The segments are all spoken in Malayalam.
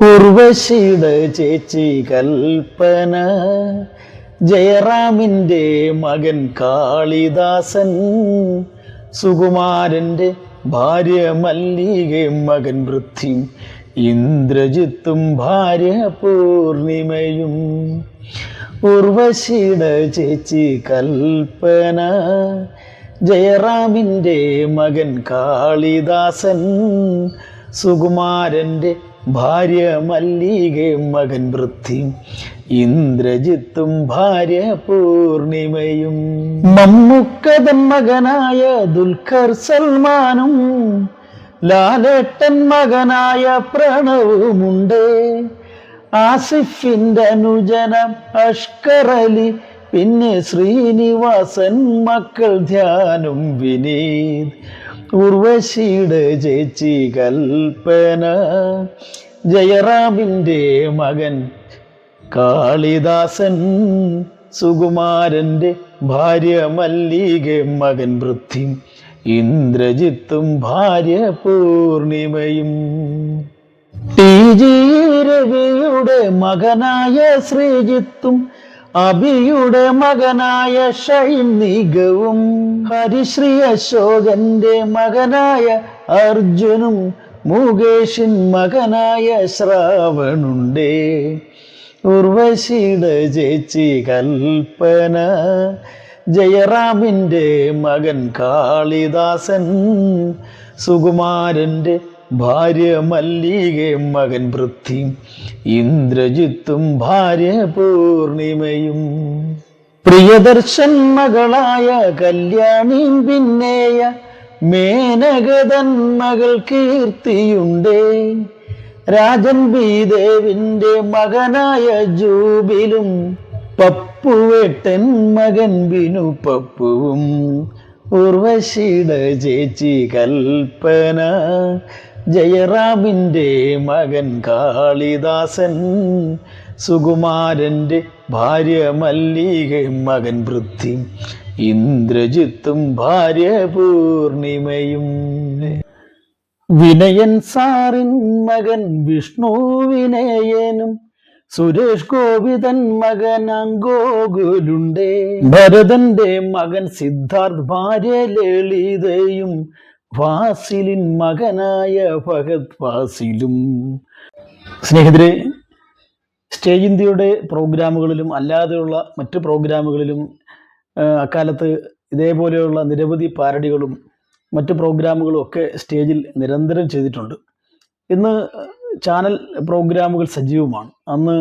ഉർവശിയുടെ ചേച്ചി കൽപ്പന, ജയറാമിൻ്റെ മകൻ കാളിദാസൻ, സുകുമാരൻ്റെ ഭാര്യ മല്ലികയും മകൻ പൃഥ്വി, ഇന്ദ്രജിത്തും ഭാര്യ പൂർണിമയും. ഉർവശിയുടെ ചേച്ചി കൽപ്പന, ജയറാമിൻ്റെ മകൻ കാളിദാസൻ, സുകുമാരൻ്റെ ഭാര്യ മല്ലികയും മകൻ പൃഥ്വി, ഇന്ദ്രജിത്തും ഭാര്യ പൂർണിമയും. മമ്മൂക്കതൻ മകനായ ദുൽഖർ സൽമാനും ലാലേട്ടൻ മകനായ പ്രണവുമുണ്ട്. ആസിഫിൻ്റെ അനുജനം അഷ്കർ അലി, പിന്നെ ശ്രീനിവാസൻ, മക്കൾ ധ്യാനും വിനീത്. ഉർവശിയുടെ ചേച്ചി കൽപ്പന, ജയറാമിൻ്റെ മകൻ കാളിദാസൻ, സുകുമാരൻ്റെ ഭാര്യ മല്ലികയും മകൻ പൃഥ്വി, ഇന്ദ്രജിത്തും ഭാര്യ പൂർണിമയും. TG രവിയുടെ മകനായ ശ്രീജിത്തും അഭിയുടെ മകനായ ഷൈൻ നിഗവും, ഹരിശ്രീ അശോകന്റെ മകനായ അർജുനും, മുകേഷിൻ മകനായ ശ്രാവണുണ്ടേ. ഉർവശിയുടെ ചേച്ചി കൽപ്പന, ജയറാമിൻ്റെ മകൻ കാളിദാസൻ, സുകുമാരൻ്റെ ഭാര്യ മല്ലികയും മകൻ പൃഥ്വി, ഇന്ദ്രജിത്തും ഭാര്യ പൂർണിമയും. പ്രിയദർശൻ മകളായ കല്യാണിയും പിന്നെയ മേനകതൻ മകൾ കീർത്തിയുണ്ടേ. രാജൻ ബി ദേവിൻ്റെ മകനായ ജൂബിലും, പപ്പുവേട്ടൻ മകൻ ബിനു പപ്പുവും. ഉർവശിയുടെ ചേച്ചി കൽപ്പന, ജയറാമിൻ്റെ മകൻ കാളിദാസൻ, സുകുമാരൻ്റെ ഭാര്യ മല്ലികയും മകൻ പൃഥ്വി, ഇന്ദ്രജിത്തും ഭാര്യ പൂർണിമയും. വിനയൻ സാറിൻ മകൻ വിഷ്ണു വിനയനും, സുരേഷ് ഗോപിതൻ മകൻ ഗോകുലുണ്ടേ. ഭരതന്റെ മകൻ സിദ്ധാർത്ഥ് ഭാര്യ ലളിതയും, ഫാസിലിൻ മകനായ ഫഹദ് ഫാസിലും. സ്നേഹിതരെ, സ്റ്റേജ് ഇന്ത്യയുടെ പ്രോഗ്രാമുകളിലും അല്ലാതെയുള്ള മറ്റു പ്രോഗ്രാമുകളിലും അക്കാലത്ത് ഇതേപോലെയുള്ള നിരവധി പാരഡികളും മറ്റു പ്രോഗ്രാമുകളും ഒക്കെ സ്റ്റേജിൽ നിരന്തരം ചെയ്തിട്ടുണ്ട്. ഇന്ന് ചാനൽ പ്രോഗ്രാമുകൾ സജീവമാണ്. അന്ന്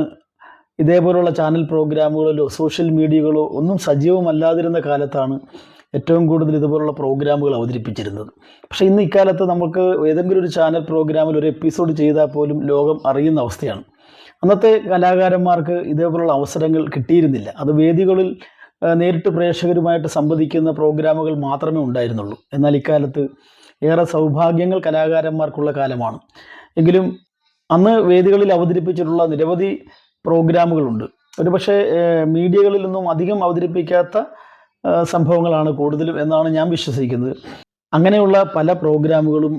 ഇതേപോലുള്ള ചാനൽ പ്രോഗ്രാമുകളിലോ സോഷ്യൽ മീഡിയകളോ ഒന്നും സജീവമല്ലാതിരുന്ന കാലത്താണ് ഏറ്റവും കൂടുതൽ ഇതുപോലുള്ള പ്രോഗ്രാമുകൾ അവതരിപ്പിച്ചിരുന്നത്. പക്ഷേ ഇന്ന് ഇക്കാലത്ത് നമുക്ക് ഏതെങ്കിലും ഒരു ചാനൽ പ്രോഗ്രാമിൽ ഒരു എപ്പിസോഡ് ചെയ്താൽ പോലും ലോകം അറിയുന്ന അവസ്ഥയാണ്. അന്നത്തെ കലാകാരന്മാർക്ക് ഇതേപോലുള്ള അവസരങ്ങൾ കിട്ടിയിരുന്നില്ല. അത് വേദികളിൽ നേരിട്ട് പ്രേക്ഷകരുമായിട്ട് സംവദിക്കുന്ന പ്രോഗ്രാമുകൾ മാത്രമേ ഉണ്ടായിരുന്നുള്ളൂ. എന്നാൽ ഇക്കാലത്ത് ഏറെ സൗഭാഗ്യങ്ങൾ കലാകാരന്മാർക്കുള്ള കാലമാണ്. എങ്കിലും അന്ന് വേദികളിൽ അവതരിപ്പിച്ചിട്ടുള്ള നിരവധി പ്രോഗ്രാമുകളുണ്ട്. ഒരുപക്ഷെ മീഡിയകളിലൊന്നും അധികം അവതരിപ്പിക്കാത്ത സംഭവങ്ങളാണ് കൂടുതലും എന്നാണ് ഞാൻ വിശ്വസിക്കുന്നത്. അങ്ങനെയുള്ള പല പ്രോഗ്രാമുകളും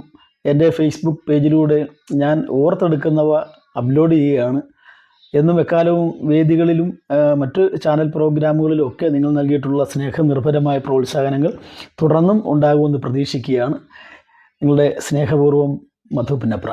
എൻ്റെ ഫേസ്ബുക്ക് പേജിലൂടെ ഞാൻ ഓർത്തെടുക്കുന്നവ അപ്ലോഡ് ചെയ്യുകയാണ്. എന്നും എക്കാലവും വേദികളിലും മറ്റ് ചാനൽ പ്രോഗ്രാമുകളിലും ഒക്കെ നിങ്ങൾ നൽകിയിട്ടുള്ള സ്നേഹനിർഭരമായ പ്രോത്സാഹനങ്ങൾ തുടർന്നും ഉണ്ടാകുമെന്ന് പ്രതീക്ഷിക്കുകയാണ്. നിങ്ങളുടെ സ്നേഹപൂർവ്വം മധു പുന്നപ്ര.